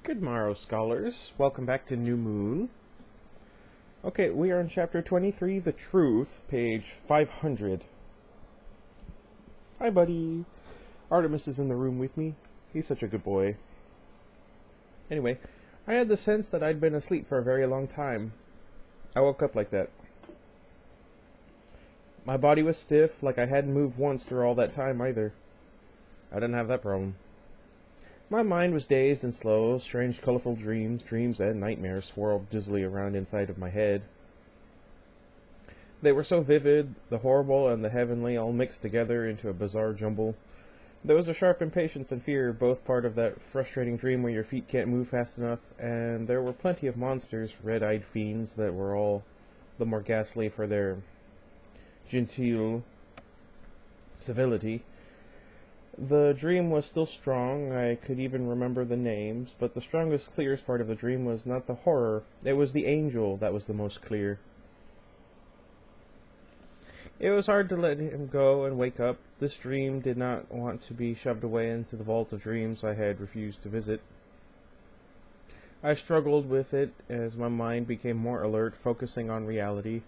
Good morrow, scholars. Welcome back to New Moon. Okay, we are on chapter 23, The Truth, page 500. Hi, buddy. Artemis is in the room with me. He's such a good boy. Anyway, I had the sense that I'd been asleep for a very long time. I woke up like that. My body was stiff, like I hadn't moved once through all that time either. I didn't have that problem. My mind was dazed and slow. Strange, colorful dreams and nightmares swirled dizzily around inside of my head. They were so vivid, the horrible and the heavenly all mixed together into a bizarre jumble. There was a sharp impatience and fear, both part of that frustrating dream where your feet can't move fast enough, and there were plenty of monsters, red-eyed fiends that were all the more ghastly for their genteel civility. The dream was still strong. I could even remember the names, but the strongest, clearest part of the dream was not the horror. It was the angel that was the most clear. It was hard to let him go and wake up. This dream did not want to be shoved away into the vault of dreams I had refused to visit. I struggled with it as my mind became more alert, focusing on reality.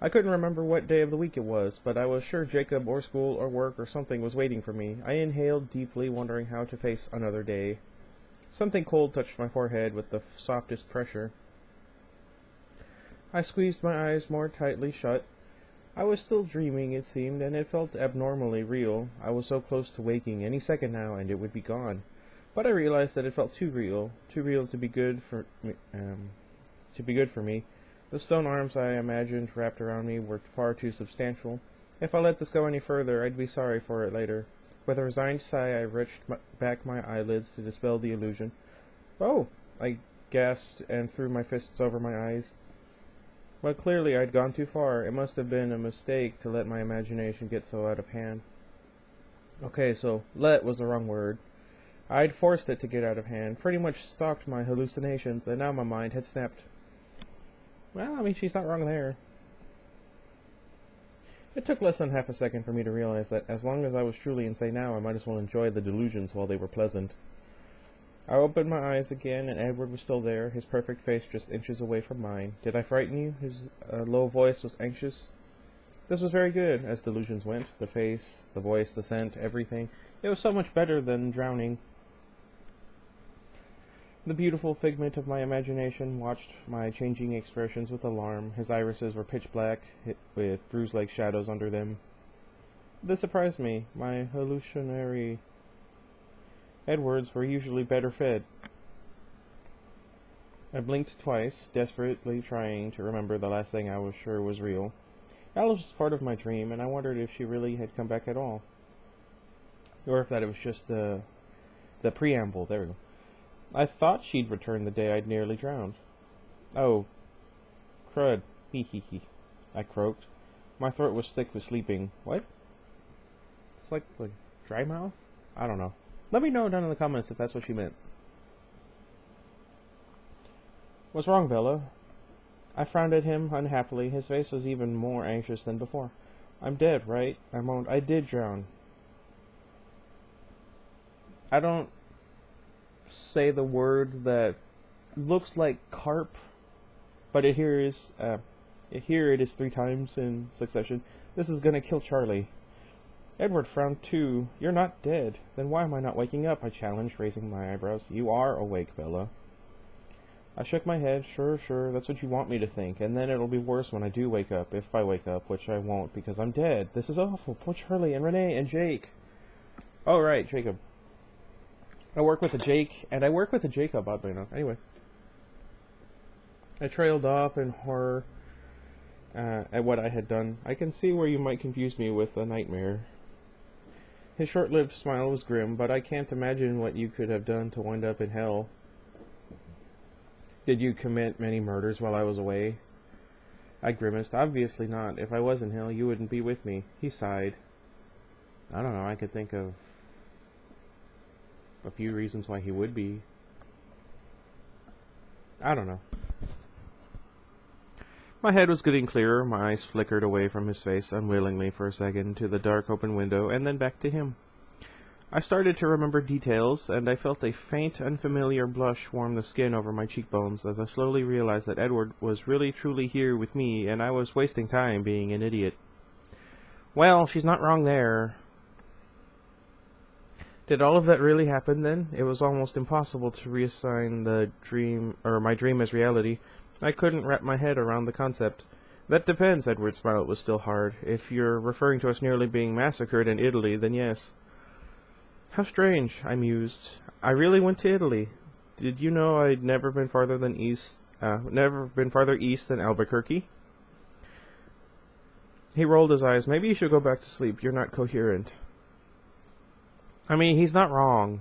I couldn't remember what day of the week it was, but I was sure Jacob or school or work or something was waiting for me. I inhaled deeply, wondering how to face another day. Something cold touched my forehead with the softest pressure. I squeezed my eyes more tightly shut. I was still dreaming, it seemed, and it felt abnormally real. I was so close to waking any second now, and it would be gone. But I realized that it felt too real to be good for me. The stone arms I imagined wrapped around me were far too substantial. If I let this go any further, I'd be sorry for it later. With a resigned sigh, I wrenched back my eyelids to dispel the illusion. "Oh!" I gasped and threw my fists over my eyes. But clearly I'd gone too far. It must have been a mistake to let my imagination get so out of hand. Okay, so let was the wrong word. I'd forced it to get out of hand, pretty much stalked my hallucinations, and now my mind had snapped. Well, I mean, she's not wrong there. It took less than half a second for me to realize that as long as I was truly insane now, I might as well enjoy the delusions while they were pleasant. I opened my eyes again, and Edward was still there, his perfect face just inches away from mine. Did I frighten you? His low voice was anxious. This was very good, as delusions went. The face, the voice, the scent, everything. It was so much better than drowning. The beautiful figment of my imagination watched my changing expressions with alarm. His irises were pitch black, with bruise-like shadows under them. This surprised me. My hallucinatory Edwards were usually better fed. I blinked twice, desperately trying to remember the last thing I was sure was real. Alice was part of my dream, and I wondered if she really had come back at all. Or if that it was just the preamble. There we go. I thought she'd returned the day I'd nearly drowned. Oh, crud. Hee hee hee. I croaked. My throat was thick with sleeping. What? It's like dry mouth? I don't know. Let me know down in the comments if that's what she meant. What's wrong, Bella? I frowned at him unhappily. His face was even more anxious than before. I'm dead, right? I moaned. I did drown. I don't say the word that looks like carp, but here it is 3 times in succession. This is gonna kill Charlie. Edward frowned too. You're not dead. Then why am I not waking up? I challenged, raising my eyebrows. You are awake, Bella. I shook my head. Sure, that's what you want me to think, and then it'll be worse when I do wake up, if I wake up, which I won't, because I'm dead. This is awful. Poor Charlie and Renee and Jake. Oh, right, Jacob. I work with a Jake, and I work with a Jacob, oddly enough. Anyway. I trailed off in horror at what I had done. I can see where you might confuse me with a nightmare. His short-lived smile was grim, but I can't imagine what you could have done to wind up in hell. Did you commit many murders while I was away? I grimaced. Obviously not. If I was in hell, you wouldn't be with me. He sighed. I don't know, I could think of a few reasons why he would be. I don't know. My head was getting clearer. My eyes flickered away from his face unwillingly for a second to the dark open window, and then back to him. I started to remember details, and I felt a faint, unfamiliar blush warm the skin over my cheekbones as I slowly realized that Edward was really truly here with me, and I was wasting time being an idiot. Well, she's not wrong there. Did all of that really happen then? It was almost impossible to reassign the dream, or my dream as reality. I couldn't wrap my head around the concept. That depends, Edward's smile was still hard. If you're referring to us nearly being massacred in Italy, then yes. How strange, I mused. I really went to Italy. Did you know I'd never been farther east than Albuquerque? He rolled his eyes. Maybe you should go back to sleep. You're not coherent. I mean, he's not wrong.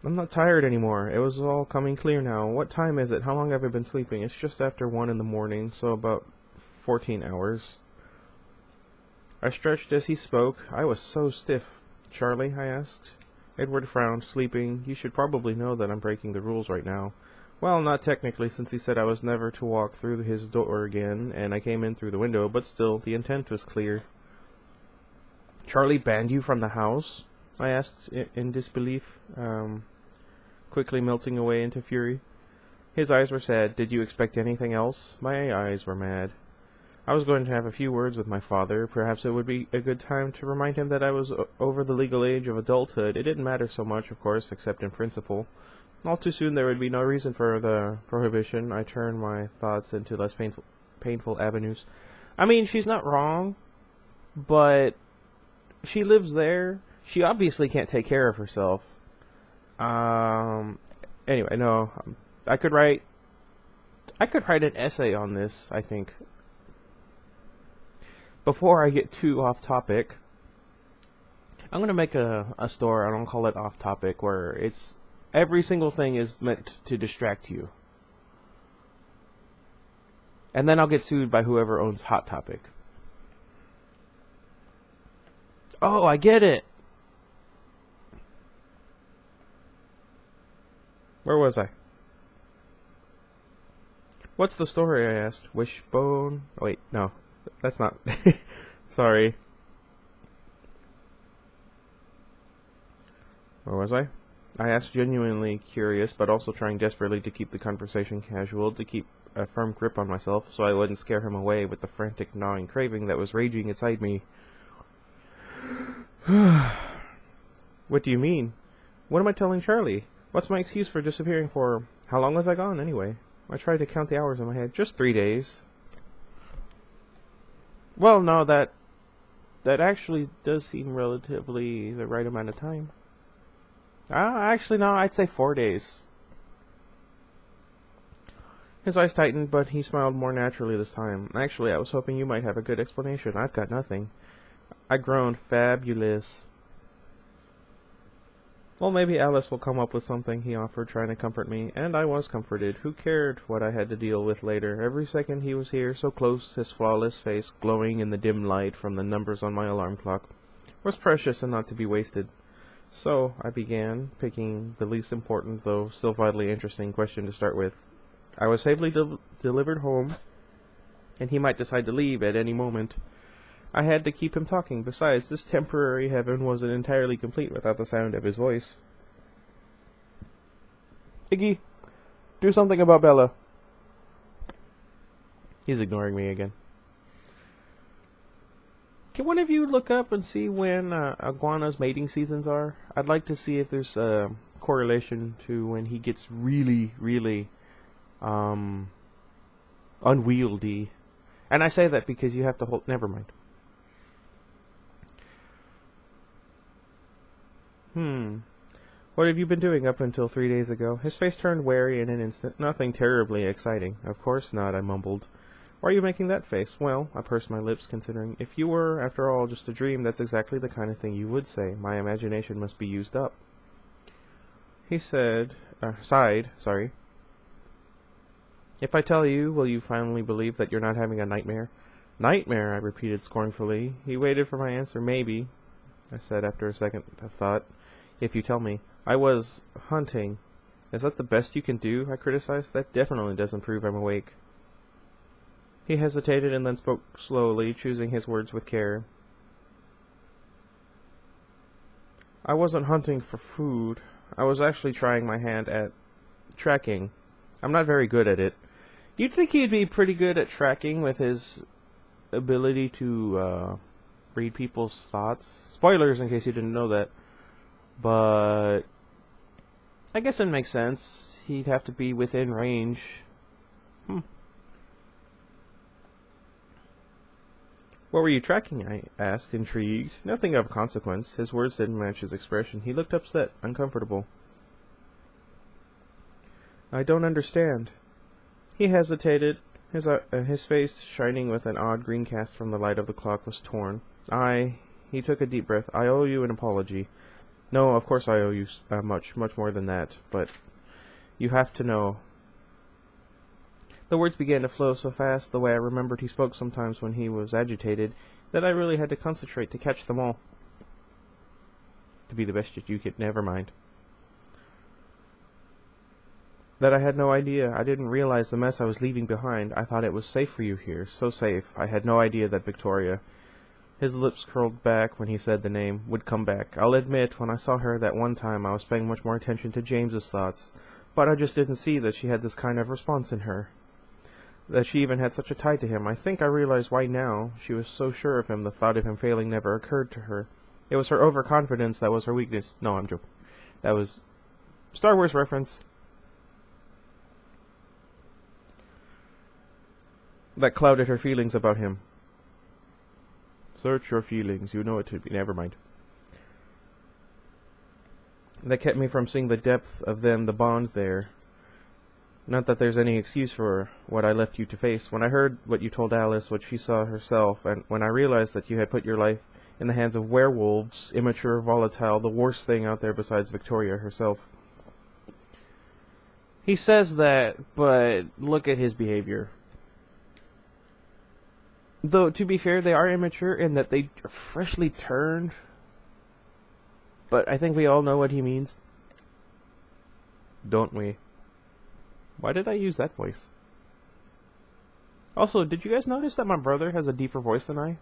I'm not tired anymore. It was all coming clear now. What time is it? How long have I been sleeping? It's just after 1 in the morning, so about 14 hours. I stretched as he spoke. I was so stiff. Charlie, I asked. Edward frowned, sleeping. You should probably know that I'm breaking the rules right now. Well, not technically, since he said I was never to walk through his door again, and I came in through the window, but still, the intent was clear. Charlie banned you from the house? I asked in disbelief, quickly melting away into fury. His eyes were sad. Did you expect anything else? My eyes were mad. I was going to have a few words with my father. Perhaps it would be a good time to remind him that I was over the legal age of adulthood. It didn't matter so much, of course, except in principle. All too soon there would be no reason for the prohibition. I turned my thoughts into less painful avenues. I mean, she's not wrong, but she lives there. She obviously can't take care of herself. Anyway, no. I could write an essay on this, I think. Before I get too off topic, I'm going to make a story, I don't call it off topic, where it's every single thing is meant to distract you. And then I'll get sued by whoever owns Hot Topic. Oh, I get it. Where was I? What's the story, I asked. Wishbone? Oh, wait, no. That's not... Sorry. Where was I? I asked, genuinely curious, but also trying desperately to keep the conversation casual, to keep a firm grip on myself, so I wouldn't scare him away with the frantic gnawing craving that was raging inside me. What do you mean? What am I telling Charlie? What's my excuse for disappearing for... How long was I gone, anyway? I tried to count the hours in my head. Just 3 days. Well, no, that actually does seem relatively the right amount of time. Actually, no, I'd say 4 days. His eyes tightened, but he smiled more naturally this time. Actually, I was hoping you might have a good explanation. I've got nothing. I groaned. Fabulous. Well, maybe Alice will come up with something, he offered, trying to comfort me, and I was comforted. Who cared what I had to deal with later? Every second he was here, so close, his flawless face glowing in the dim light from the numbers on my alarm clock, was precious and not to be wasted. So, I began, picking the least important, though still vitally interesting, question to start with. I was safely delivered home, and he might decide to leave at any moment. I had to keep him talking. Besides, this temporary heaven wasn't entirely complete without the sound of his voice. Iggy, do something about Bella. He's ignoring me again. Can one of you look up and see when iguana's mating seasons are? I'd like to see if there's a correlation to when he gets really, really unwieldy. And I say that because you have to hold... Never mind. What have you been doing up until 3 days ago? His face turned wary in an instant. Nothing terribly exciting. Of course not, I mumbled. Why are you making that face? Well, I pursed my lips, considering. If you were, after all, just a dream, that's exactly the kind of thing you would say. My imagination must be used up. He sighed. If I tell you, will you finally believe that you're not having a nightmare? Nightmare, I repeated scornfully. He waited for my answer. Maybe, I said after a second of thought. If you tell me. I was hunting. Is that the best you can do? I criticized. That definitely doesn't prove I'm awake. He hesitated and then spoke slowly, choosing his words with care. I wasn't hunting for food. I was actually trying my hand at tracking. I'm not very good at it. You'd think he'd be pretty good at tracking with his ability to read people's thoughts. Spoilers in case you didn't know that. But I guess it makes sense. He'd have to be within range. What were you tracking? I asked, intrigued. Nothing of consequence. His words didn't match his expression. He looked upset, uncomfortable. I don't understand. He hesitated. His face, shining with an odd green cast from the light of the clock, was torn. He took a deep breath. I owe you an apology. No, of course I owe you much more than that, but you have to know. The words began to flow so fast, the way I remembered he spoke sometimes when he was agitated, that I really had to concentrate to catch them all. To be the best that you could, never mind. That I had no idea. I didn't realize the mess I was leaving behind. I thought it was safe for you here, so safe. I had no idea that Victoria... His lips curled back when he said the name, would come back. I'll admit, when I saw her that one time, I was paying much more attention to James's thoughts, but I just didn't see that she had this kind of response in her. That she even had such a tie to him. I think I realize why now. She was so sure of him, the thought of him failing never occurred to her. It was her overconfidence that was her weakness. No, I'm joking. That was Star Wars reference. That clouded her feelings about him. Search your feelings, you know it to be. Never mind. That kept me from seeing the depth of them, the bond there. Not that there's any excuse for what I left you to face. When I heard what you told Alice, what she saw herself, and when I realized that you had put your life in the hands of werewolves, immature, volatile, the worst thing out there besides Victoria herself. He says that, but look at his behavior. Though, to be fair, they are immature in that they are freshly turned. But I think we all know what he means. Don't we? Why did I use that voice? Also, did you guys notice that my brother has a deeper voice than I?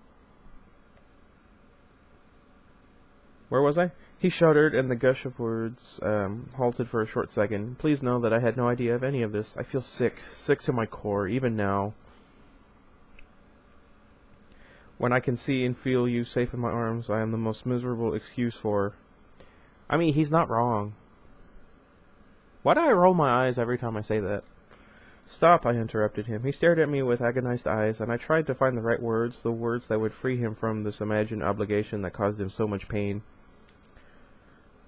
Where was I? He shuddered, and the gush of words halted for a short second. Please know that I had no idea of any of this. I feel sick to my core, even now. When I can see and feel you safe in my arms, I am the most miserable excuse for... I mean, he's not wrong. Why do I roll my eyes every time I say that? Stop, I interrupted him. He stared at me with agonized eyes, and I tried to find the right words, the words that would free him from this imagined obligation that caused him so much pain.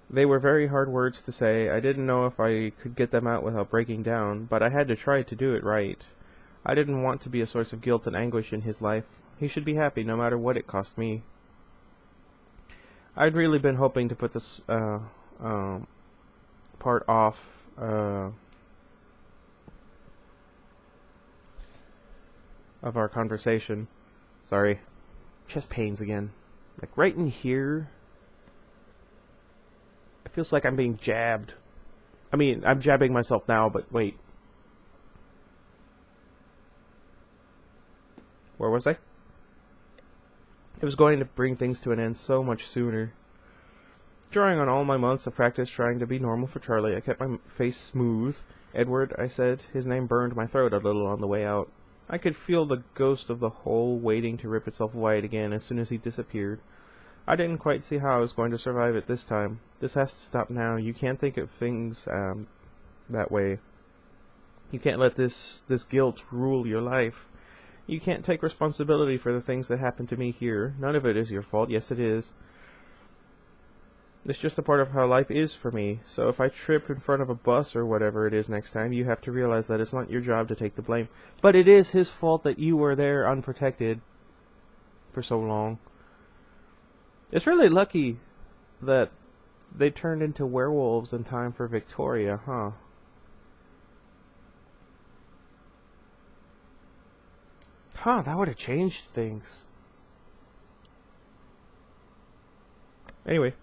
They were very hard words to say. I didn't know if I could get them out without breaking down, but I had to try to do it right. I didn't want to be a source of guilt and anguish in his life. He should be happy, no matter what it cost me. I'd really been hoping to put this part off of our conversation. Sorry. Chest pains again. Like right in here. It feels like I'm being jabbed. I mean, I'm jabbing myself now, but wait. Where was I? It was going to bring things to an end so much sooner. Drawing on all my months of practice trying to be normal for Charlie, I kept my face smooth. Edward, I said. His name burned my throat a little on the way out. I could feel the ghost of the hole waiting to rip itself wide again as soon as he disappeared. I didn't quite see how I was going to survive it this time. This has to stop now. You can't think of things that way. You can't let this guilt rule your life. You can't take responsibility for the things that happened to me here. None of it is your fault. Yes, it is. It's just a part of how life is for me. So if I trip in front of a bus or whatever it is next time, you have to realize that it's not your job to take the blame. But it is his fault that you were there unprotected for so long. It's really lucky that they turned into werewolves in time for Victoria, huh? Huh, that would have changed things. Anyway.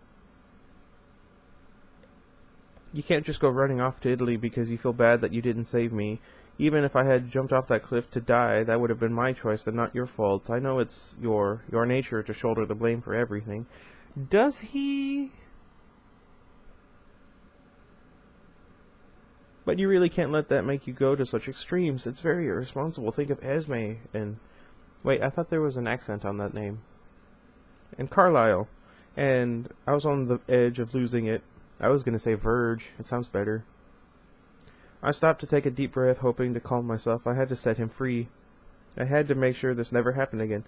You can't just go running off to Italy because you feel bad that you didn't save me. Even if I had jumped off that cliff to die, that would have been my choice and not your fault. I know it's your nature to shoulder the blame for everything. Does he? But you really can't let that make you go to such extremes. It's very irresponsible. Think of Esme and... Wait, I thought there was an accent on that name. And Carlisle. And I was on the edge of losing it. I was going to say Verge. It sounds better. I stopped to take a deep breath, hoping to calm myself. I had to set him free. I had to make sure this never happened again.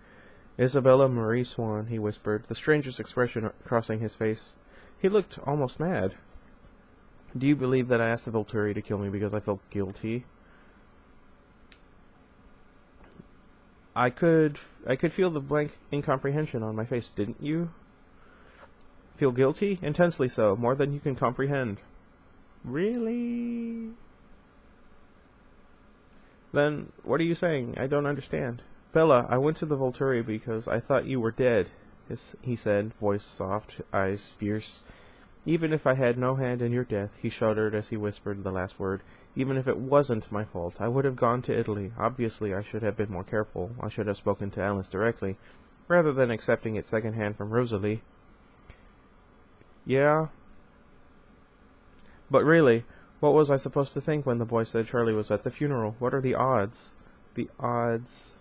Isabella Marie Swan, he whispered, the strangest expression crossing his face. He looked almost mad. Do you believe that I asked the Volturi to kill me because I felt guilty? I could feel the blank incomprehension on my face, didn't you? Feel guilty? Intensely so, more than you can comprehend. Really? Then, what are you saying? I don't understand. Bella, I went to the Volturi because I thought you were dead, he said, voice soft, eyes fierce. Even if I had no hand in your death, he shuddered as he whispered the last word, even if it wasn't my fault, I would have gone to Italy. Obviously, I should have been more careful. I should have spoken to Alice directly, rather than accepting it second-hand from Rosalie. Yeah? But really, what was I supposed to think when the boy said Charlie was at the funeral? What are the odds? The odds...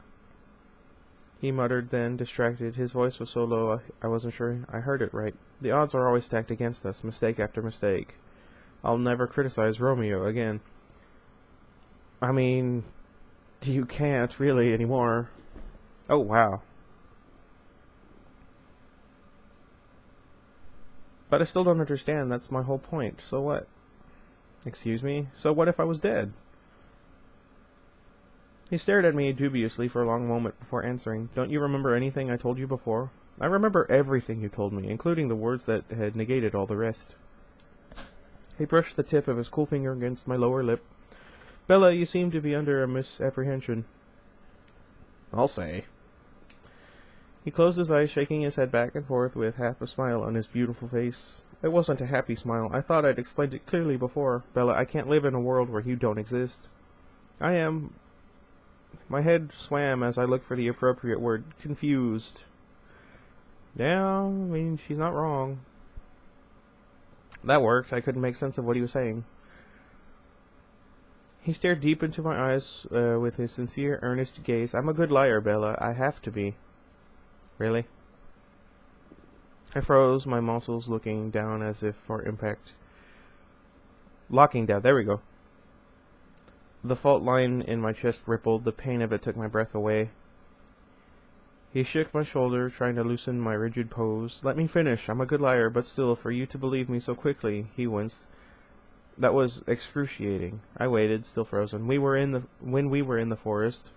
He muttered then, distracted. His voice was so low I wasn't sure I heard it right. The odds are always stacked against us, mistake after mistake. I'll never criticize Romeo again. I mean, you can't really anymore. Oh, wow. But I still don't understand. That's my whole point. So what? Excuse me? So what if I was dead? He stared at me dubiously for a long moment before answering. Don't you remember anything I told you before? I remember everything you told me, including the words that had negated all the rest. He brushed the tip of his cool finger against my lower lip. Bella, you seem to be under a misapprehension. I'll say. He closed his eyes, shaking his head back and forth with half a smile on his beautiful face. It wasn't a happy smile. I thought I'd explained it clearly before. Bella, I can't live in a world where you don't exist. I am... My head swam as I looked for the appropriate word. Confused. Yeah, I mean, she's not wrong. That worked. I couldn't make sense of what he was saying. He stared deep into my eyes with his sincere, earnest gaze. I'm a good liar, Bella. I have to be. Really? I froze, my muscles looking down as if for impact. Locking down. There we go. The fault line in my chest rippled. The pain of it took my breath away. He shook my shoulder, trying to loosen my rigid pose. Let me finish. I'm a good liar, but still, for you to believe me so quickly, he winced. That was excruciating. I waited, still frozen. When we were in the forest,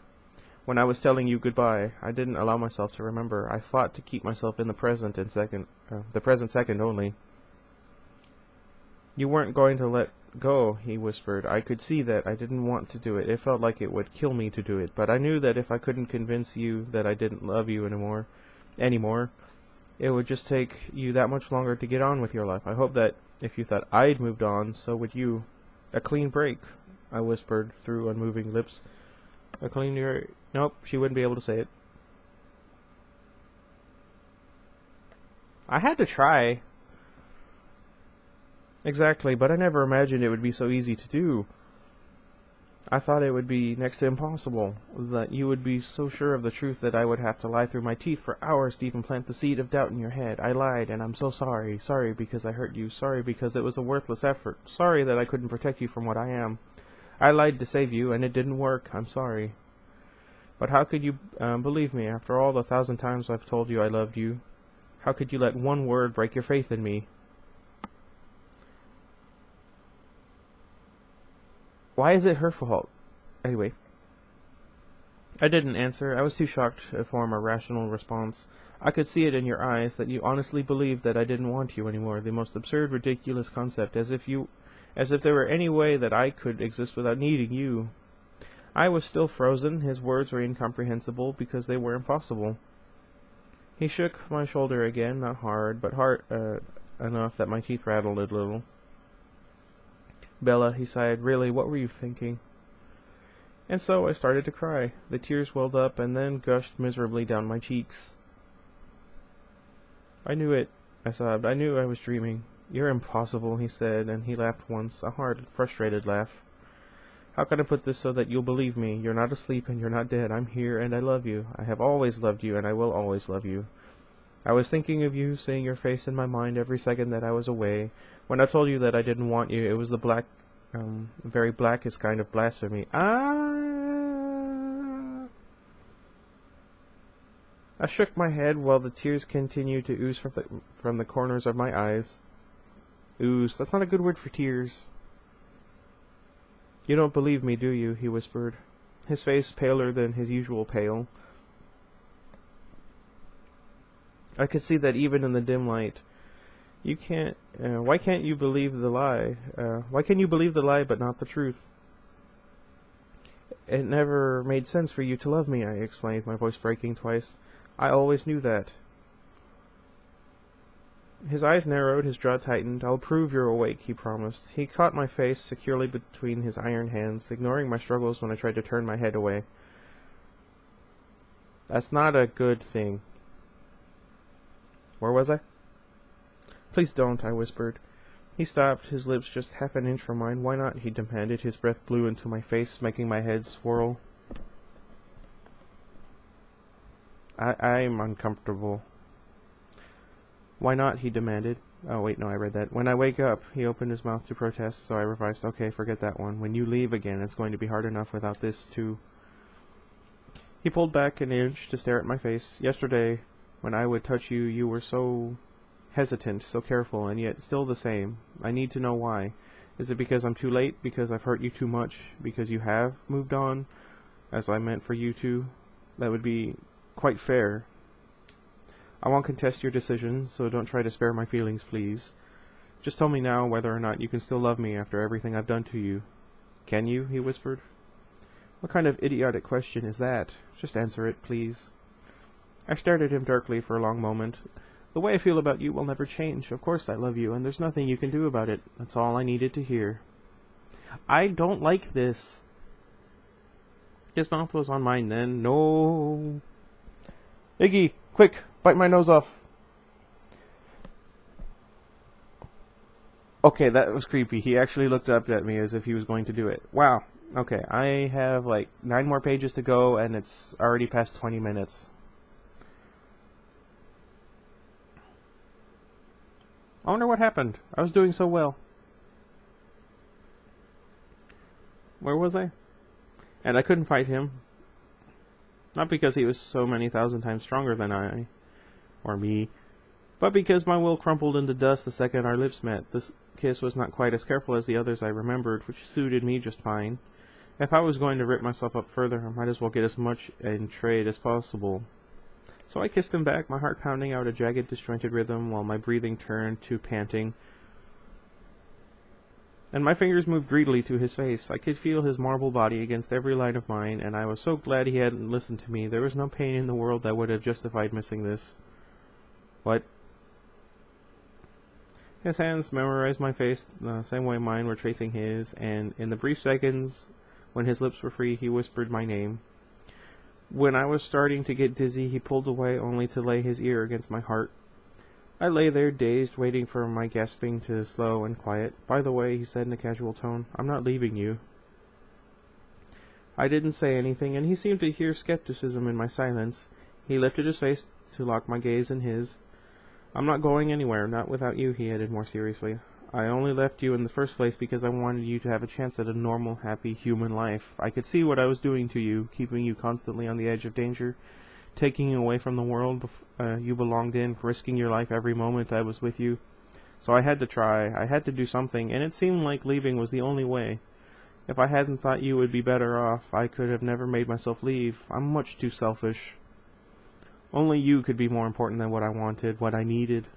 when I was telling you goodbye, I didn't allow myself to remember. I fought to keep myself in the present second only. You weren't going to let go, he whispered. I could see that. I didn't want to do it. It felt like it would kill me to do it, but I knew that if I couldn't convince you that I didn't love you anymore, it would just take you that much longer to get on with your life. I hope that if you thought I'd moved on, so would you. A clean break, I whispered through unmoving lips. A clean break. Nope, she wouldn't be able to say it. I had to try. Exactly, but I never imagined it would be so easy to do. I thought it would be next to impossible, that you would be so sure of the truth that I would have to lie through my teeth for hours to even plant the seed of doubt in your head. I lied, and I'm so sorry. Sorry because I hurt you. Sorry because it was a worthless effort. Sorry that I couldn't protect you from what I am. I lied to save you, and it didn't work. I'm sorry. But how could you believe me after all the 1,000 times I've told you I loved you? How could you let one word break your faith in me? Why is it her fault? Anyway. I didn't answer. I was too shocked to form a rational response. I could see it in your eyes that you honestly believed that I didn't want you anymore. The most absurd, ridiculous concept, as if there were any way that I could exist without needing you. I was still frozen. His words were incomprehensible because they were impossible. He shook my shoulder again, not hard, but hard enough that my teeth rattled a little. Bella, he sighed, really, what were you thinking? And so I started to cry. The tears welled up and then gushed miserably down my cheeks. I knew it, I sobbed. I knew I was dreaming. You're impossible, he said, and he laughed once, a hard, frustrated laugh. How can I put this so that you'll believe me? You're not asleep and you're not dead. I'm here and I love you. I have always loved you and I will always love you. I was thinking of you, seeing your face in my mind every second that I was away. When I told you that I didn't want you, it was the very blackest kind of blasphemy. I shook my head while the tears continued to ooze from the corners of my eyes. Ooze, that's not a good word for tears. You don't believe me, do you? He whispered, his face paler than his usual pale. I could see that even in the dim light. You can't, why can't you believe the lie? Why can you believe the lie but not the truth? It never made sense for you to love me, I explained, my voice breaking twice. I always knew that. His eyes narrowed, his jaw tightened. I'll prove you're awake, he promised. He caught my face securely between his iron hands, ignoring my struggles when I tried to turn my head away. That's not a good thing. Where was I? Please don't, I whispered. He stopped, his lips just half an inch from mine. Why not? He demanded. His breath blew into my face, making my head swirl. I'm uncomfortable. Why not? He demanded. Oh, wait, no, I read that. When I wake up, he opened his mouth to protest, so I revised. Okay, forget that one. When you leave again, it's going to be hard enough without this, too. He pulled back an inch to stare at my face. Yesterday, when I would touch you, you were so hesitant, so careful, and yet still the same. I need to know why. Is it because I'm too late? Because I've hurt you too much? Because you have moved on? As I meant for you to? That would be quite fair. I won't contest your decision, so don't try to spare my feelings, please. Just tell me now whether or not you can still love me after everything I've done to you. Can you? He whispered. What kind of idiotic question is that? Just answer it, please. I stared at him darkly for a long moment. The way I feel about you will never change. Of course I love you, and there's nothing you can do about it. That's all I needed to hear. I don't like this. His mouth was on mine then. No. Iggy, quick, bite my nose off. Okay, that was creepy. He actually looked up at me as if he was going to do it. Wow. Okay, I have like 9 more pages to go, and it's already past 20 minutes. I wonder what happened. I was doing so well. Where was I? And I couldn't fight him. Not because he was so many thousand times stronger than I, or me, but because my will crumpled into dust the second our lips met. This kiss was not quite as careful as the others I remembered, which suited me just fine. If I was going to rip myself up further, I might as well get as much in trade as possible. So I kissed him back, my heart pounding out a jagged, disjointed rhythm, while my breathing turned to panting. And my fingers moved greedily to his face. I could feel his marble body against every line of mine, and I was so glad he hadn't listened to me. There was no pain in the world that would have justified missing this. What? His hands memorized my face the same way mine were tracing his, and in the brief seconds when his lips were free, he whispered my name. When I was starting to get dizzy, he pulled away only to lay his ear against my heart. I lay there, dazed, waiting for my gasping to slow and quiet. By the way, he said in a casual tone, I'm not leaving you. I didn't say anything, and he seemed to hear skepticism in my silence. He lifted his face to lock my gaze in his. I'm not going anywhere, not without you, he added more seriously. I only left you in the first place because I wanted you to have a chance at a normal, happy human life. I could see what I was doing to you, keeping you constantly on the edge of danger, taking you away from the world you belonged in, risking your life every moment I was with you. So I had to try. I had to do something, and it seemed like leaving was the only way. If I hadn't thought you would be better off, I could have never made myself leave. I'm much too selfish. Only you could be more important than what I wanted, what I needed.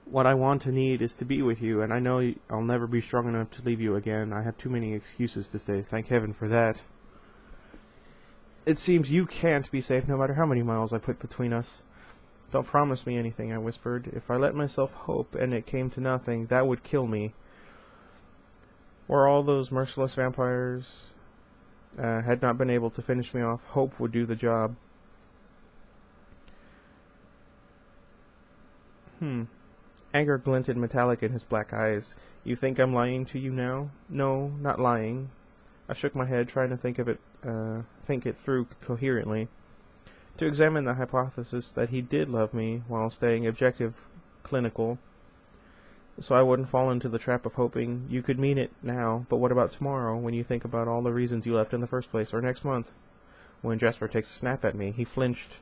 What I want to need is to be with you, and I know I'll never be strong enough to leave you again. I have too many excuses to stay. Thank heaven for that. It seems you can't be safe no matter how many miles I put between us. Don't promise me anything, I whispered. If I let myself hope and it came to nothing, that would kill me. Were all those merciless vampires had not been able to finish me off, hope would do the job. Anger glinted metallic in his black eyes. You think I'm lying to you now? No, not lying. I shook my head, trying to think it through coherently. To examine the hypothesis that he did love me while staying objective, clinical, so I wouldn't fall into the trap of hoping you could mean it now, but what about tomorrow, when you think about all the reasons you left in the first place, or next month? When Jasper takes a snap at me, he flinched.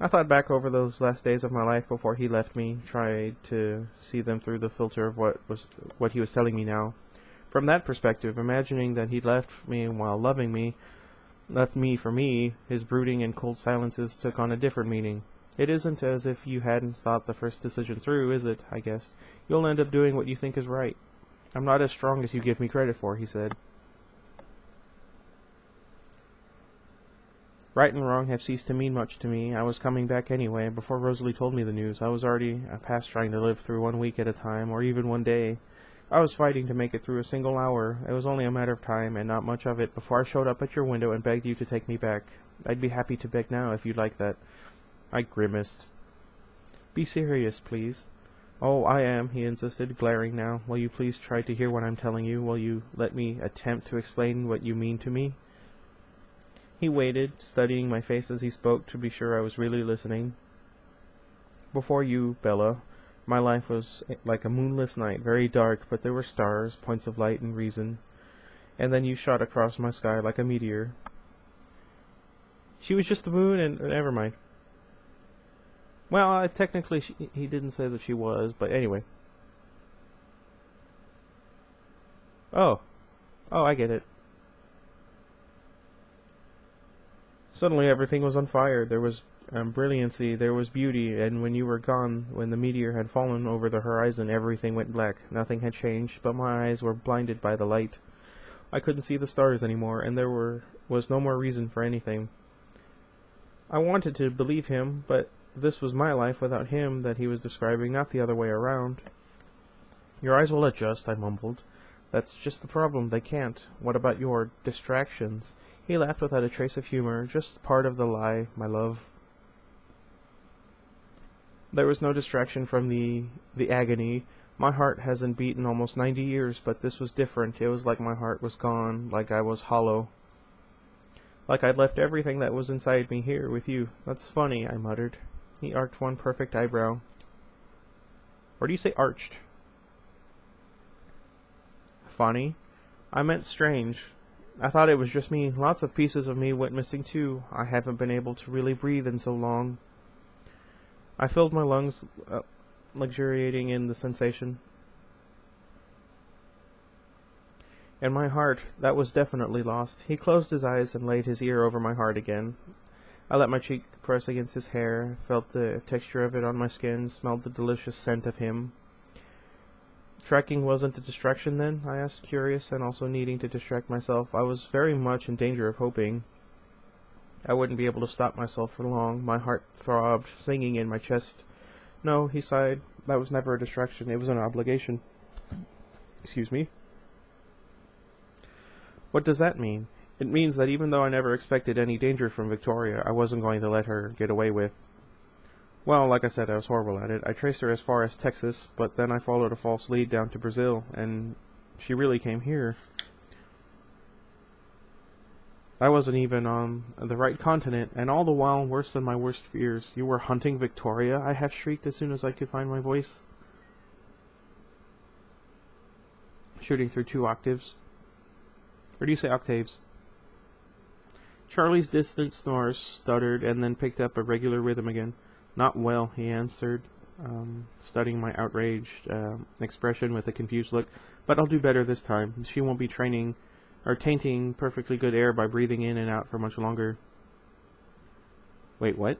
I thought back over those last days of my life before he left me, tried to see them through the filter of what he was telling me now. From that perspective, imagining that he left me while loving me, left me for me, his brooding and cold silences took on a different meaning. It isn't as if you hadn't thought the first decision through, is it? I guessed. You'll end up doing what you think is right. I'm not as strong as you give me credit for, he said. Right and wrong have ceased to mean much to me. I was coming back anyway. Before Rosalie told me the news, I was already past trying to live through 1 week at a time, or even 1 day. I was fighting to make it through a single hour. It was only a matter of time, and not much of it, before I showed up at your window and begged you to take me back. I'd be happy to beg now, if you'd like that. I grimaced. Be serious, please. Oh, I am, he insisted, glaring now. Will you please try to hear what I'm telling you? Will you let me attempt to explain what you mean to me? He waited, studying my face as he spoke to be sure I was really listening. Before you, Bella, my life was like a moonless night, very dark, but there were stars, points of light and reason. And then you shot across my sky like a meteor. She was just the moon, and never mind. Well, technically, he didn't say that she was, but anyway. Oh, I get it. Suddenly everything was on fire. There was brilliancy, there was beauty, and when you were gone, when the meteor had fallen over the horizon, everything went black. Nothing had changed, but my eyes were blinded by the light. I couldn't see the stars anymore, and there was no more reason for anything. I wanted to believe him, but this was my life without him that he was describing, not the other way around. Your eyes will adjust, I mumbled. That's just the problem, they can't. What about your distractions? He laughed without a trace of humor, just part of the lie, my love. There was no distraction from the agony. My heart hasn't beaten almost 90 years, but this was different. It was like my heart was gone, like I was hollow. Like I'd left everything that was inside me here with you. That's funny, I muttered. He arched one perfect eyebrow. Or do you say arched? Funny? I meant strange. I thought it was just me. Lots of pieces of me went missing too. I haven't been able to really breathe in so long. I filled my lungs, luxuriating in the sensation. And my heart, that was definitely lost. He closed his eyes and laid his ear over my heart again. I let my cheek press against his hair, felt the texture of it on my skin, smelled the delicious scent of him. Tracking wasn't a distraction then? I asked, curious and also needing to distract myself. I was very much in danger of hoping I wouldn't be able to stop myself for long. My heart throbbed, singing in my chest. No, he sighed. That was never a distraction. It was an obligation. Excuse me? What does that mean? It means that even though I never expected any danger from Victoria, I wasn't going to let her get away with. Well, like I said, I was horrible at it. I traced her as far as Texas, but then I followed a false lead down to Brazil, and she really came here. I wasn't even on the right continent, and all the while worse than my worst fears. You were hunting Victoria? I half shrieked as soon as I could find my voice. Shooting through 2 octaves. Or do you say octaves? Charlie's distant snores stuttered and then picked up a regular rhythm again. Not well, he answered, studying my outraged expression with a confused look. But I'll do better this time. She won't be tainting perfectly good air by breathing in and out for much longer. Wait, what?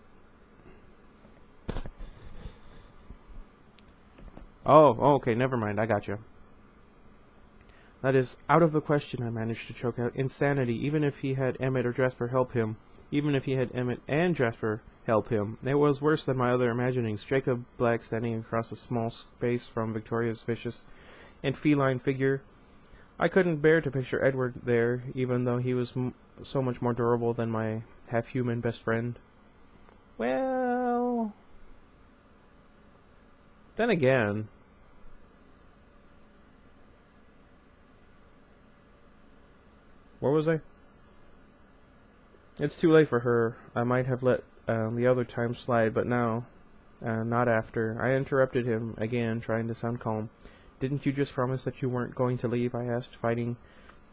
Oh, okay, never mind, I gotcha. That is out of the question, I managed to choke out. Insanity, even if he had Emmett or Jasper help him. Even if he had Emmett and Jasper help him. It was worse than my other imaginings. Jacob Black standing across a small space from Victoria's vicious and feline figure. I couldn't bear to picture Edward there, even though he was so much more durable than my half-human best friend. Well... Then again, Where was I? It's too late for her. I might have let the other time slide, but now, not after. I interrupted him again, trying to sound calm. Didn't you just promise that you weren't going to leave? I asked, fighting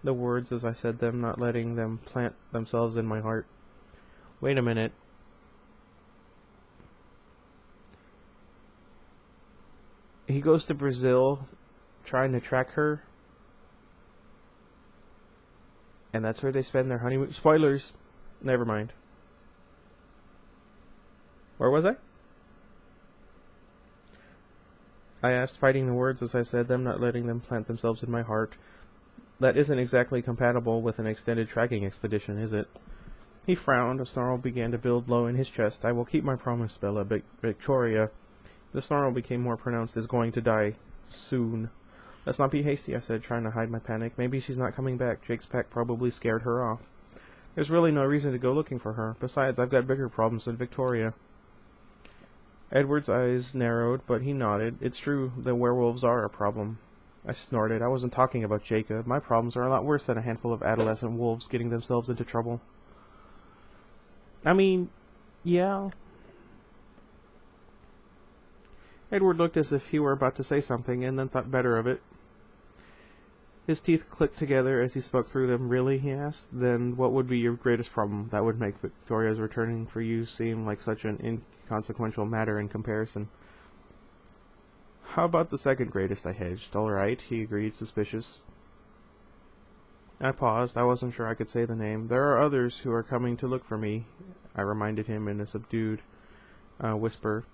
the words as I said them, not letting them plant themselves in my heart. Wait a minute. He goes to Brazil, trying to track her. And that's where they spend their honeymoon. Spoilers! Never mind. Where was I? I asked, fighting the words as I said them, not letting them plant themselves in my heart. That isn't exactly compatible with an extended tracking expedition, is it? He frowned. A snarl began to build low in his chest. I will keep my promise, Bella. Victoria. The snarl became more pronounced, is going to die. Soon. Let's not be hasty, I said, trying to hide my panic. Maybe she's not coming back. Jake's pack probably scared her off. There's really no reason to go looking for her. Besides, I've got bigger problems than Victoria. Edward's eyes narrowed, but he nodded. It's true, the werewolves are a problem. I snorted. I wasn't talking about Jacob. My problems are a lot worse than a handful of adolescent wolves getting themselves into trouble. I mean, yeah. Edward looked as if he were about to say something, and then thought better of it. His teeth clicked together as he spoke through them. Really, he asked? Then what would be your greatest problem that would make Victoria's returning for you seem like such an inconsequential matter in comparison? How about the second greatest, I hedged. All right, he agreed, suspicious. I paused. I wasn't sure I could say the name. There are others who are coming to look for me, I reminded him in a subdued whisper.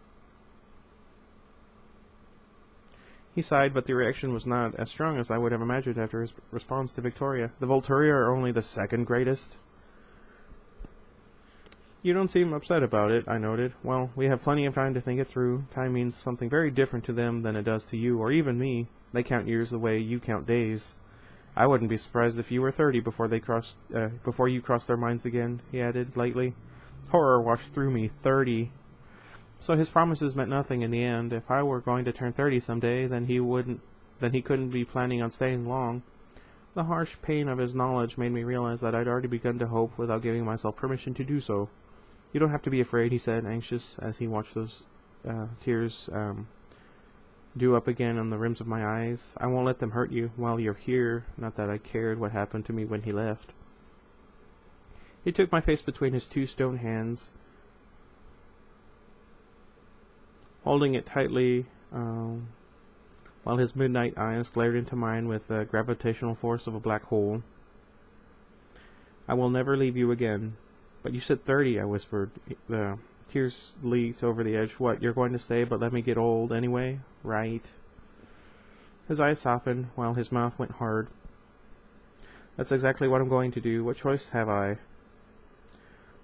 He sighed, but the reaction was not as strong as I would have imagined after his response to Victoria. The Volturi are only the second greatest? You don't seem upset about it, I noted. Well, we have plenty of time to think it through. Time means something very different to them than it does to you, or even me. They count years the way you count days. I wouldn't be surprised if you were 30 before you crossed their minds again, he added lightly. Horror washed through me. 30. So his promises meant nothing in the end. If I were going to turn 30 someday, then he couldn't be planning on staying long. The harsh pain of his knowledge made me realize that I'd already begun to hope without giving myself permission to do so. You don't have to be afraid, he said, anxious as he watched those tears dew up again on the rims of my eyes. I won't let them hurt you while you're here. Not that I cared what happened to me when he left. He took my face between his two stone hands, holding it tightly, while his midnight eyes glared into mine with the gravitational force of a black hole. I will never leave you again. But you said 30, I whispered. The tears leaked over the edge. What, you're going to stay but let me get old anyway? Right. His eyes softened, while his mouth went hard. That's exactly what I'm going to do. What choice have I?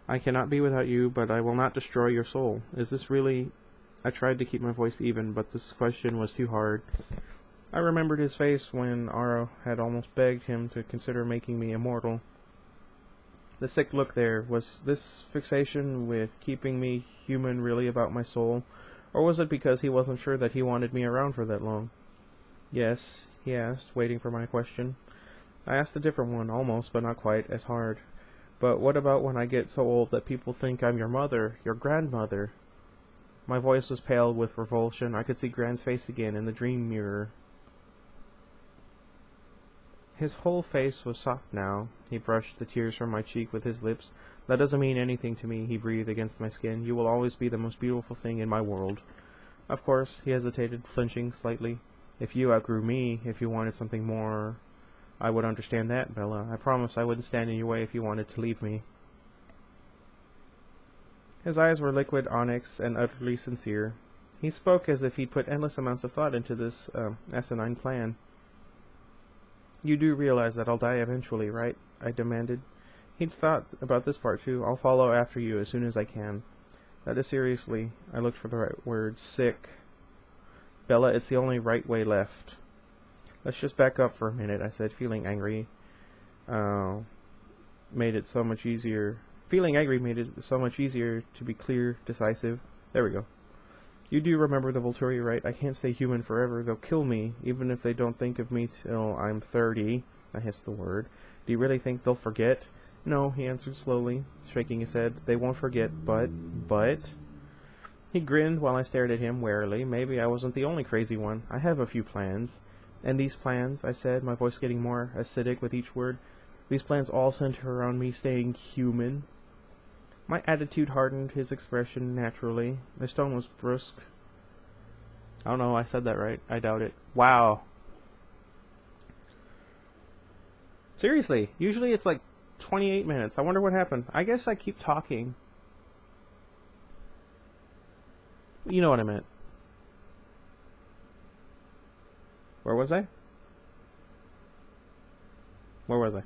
I cannot be without you, but I will not destroy your soul. Is this really... I tried to keep my voice even, but this question was too hard. I remembered his face when Aro had almost begged him to consider making me immortal. The sick look there. Was this fixation with keeping me human really about my soul? Or was it because he wasn't sure that he wanted me around for that long? Yes, he asked, waiting for my question. I asked a different one, almost, but not quite, as hard. But what about when I get so old that people think I'm your mother, your grandmother? My voice was pale with revulsion. I could see Gran's face again in the dream mirror. His whole face was soft now. He brushed the tears from my cheek with his lips. That doesn't mean anything to me, he breathed against my skin. You will always be the most beautiful thing in my world. Of course, he hesitated, flinching slightly. If you outgrew me, if you wanted something more, I would understand that, Bella. I promise I wouldn't stand in your way if you wanted to leave me. His eyes were liquid onyx and utterly sincere. He spoke as if he'd put endless amounts of thought into this asinine plan. You do realize that I'll die eventually, right? I demanded. He'd thought about this part too. I'll follow after you as soon as I can. That is seriously. I looked for the right words. Sick. Bella, it's the only right way left. Let's just back up for a minute, I said, feeling angry. Made it so much easier. Feeling angry made it so much easier to be clear, decisive. There we go. You do remember the Volturi, right? I can't stay human forever. They'll kill me, even if they don't think of me till I'm 30. I hissed the word. Do you really think they'll forget? No, he answered slowly, shaking his head. They won't forget, but... He grinned while I stared at him warily. Maybe I wasn't the only crazy one. I have a few plans. And these plans, I said, my voice getting more acidic with each word, these plans all center around me staying human. My attitude hardened, his expression naturally. His tone was brusque. I don't know, I said that right. I doubt it. Wow. Seriously, usually it's like 28 minutes. I wonder what happened. I guess I keep talking. You know what I meant. Where was I? Where was I?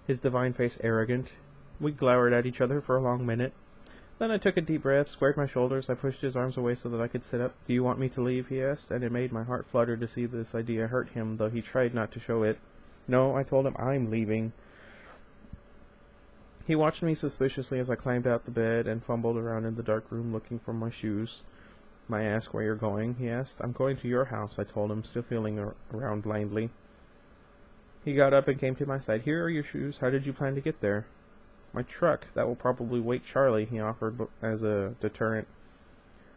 His divine face arrogant. We glowered at each other for a long minute. Then I took a deep breath, squared my shoulders. I pushed his arms away so that I could sit up. Do you want me to leave? He asked, and it made my heart flutter to see this idea hurt him, though he tried not to show it. No, I told him, I'm leaving. He watched me suspiciously as I climbed out the bed and fumbled around in the dark room looking for my shoes. May I ask where you're going? He asked. I'm going to your house, I told him, still feeling around blindly. He got up and came to my side. Here are your shoes. How did you plan to get there? My truck. That will probably wait Charlie, he offered as a deterrent.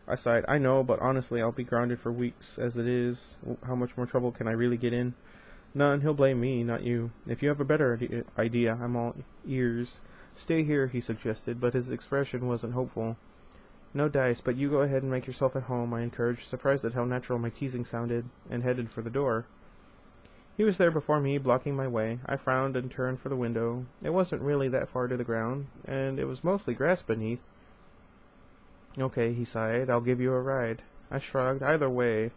I sighed. I know, but honestly, I'll be grounded for weeks as it is. How much more trouble can I really get in? None. He'll blame me, not you. If you have a better idea, I'm all ears. Stay here, he suggested, but his expression wasn't hopeful. No dice, but you go ahead and make yourself at home, I encouraged, surprised at how natural my teasing sounded, and headed for the door. He was there before me, blocking my way. I frowned and turned for the window. It wasn't really that far to the ground, and it was mostly grass beneath. Okay, he sighed, I'll give you a ride. I shrugged. Either way.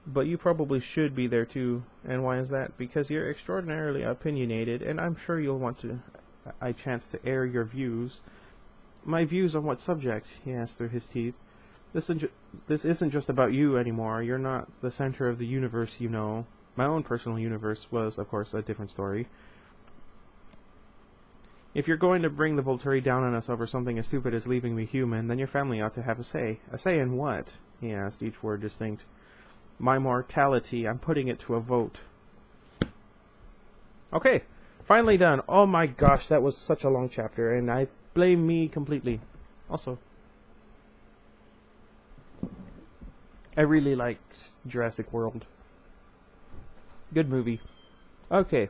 But you probably should be there too. And why is that? Because you're extraordinarily opinionated, and I'm sure you'll want a chance to air your views. My views on what subject? He asked through his teeth. This isn't just about you anymore. You're not the center of the universe, you know. My own personal universe was, of course, a different story. If you're going to bring the Volturi down on us over something as stupid as leaving me human, then your family ought to have a say. A say in what? He asked, each word distinct. My mortality. I'm putting it to a vote. Okay, finally done. Oh my gosh, that was such a long chapter, and I blame me completely. Also, I really liked Jurassic World. Good movie. Okay.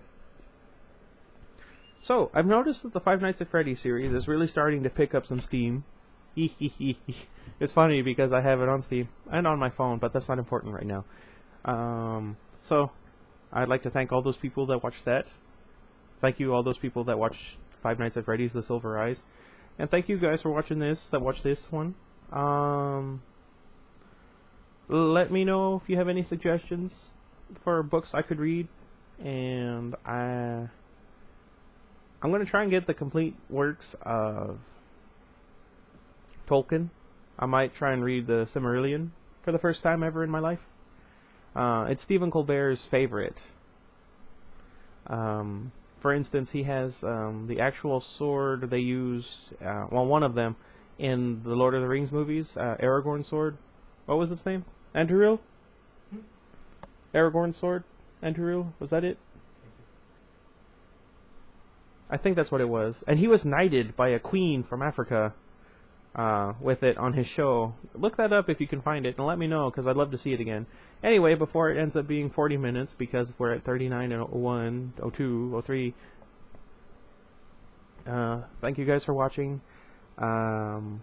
So, I've noticed that the Five Nights at Freddy's series is really starting to pick up some steam. It's funny because I have it on Steam and on my phone, but that's not important right now. So, I'd like to thank all those people that watched that. Thank you all those people that watched Five Nights at Freddy's The Silver Eyes. And thank you guys for watching this, that watched this one. Let me know if you have any suggestions for books I could read. And I'm going to try and get the complete works of Tolkien. I might try and read the Silmarillion for the first time ever in my life. It's Stephen Colbert's favorite. For instance, he has the actual sword they used, well, one of them, in the Lord of the Rings movies, Aragorn's sword. What was its name? Anduril? Aragorn's sword? Anduril? Was that it? I think that's what it was. And he was knighted by a queen from Africa with it on his show. Look that up if you can find it, and let me know, because I'd love to see it again. Anyway, before it ends up being 40 minutes, because we're at 39 and 01, 02, 03. Thank you guys for watching. I'm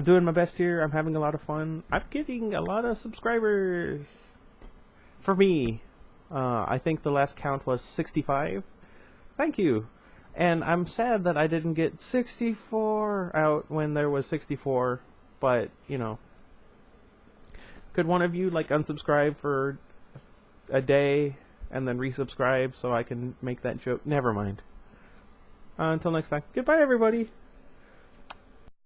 doing my best here. I'm having a lot of fun. I'm getting a lot of subscribers. For me, I think the last count was 65. Thank you. And I'm sad that I didn't get 64 out when there was 64, but, you know. Could one of you, like, unsubscribe for a day and then resubscribe so I can make that joke? Never mind. Until next time. Goodbye, everybody.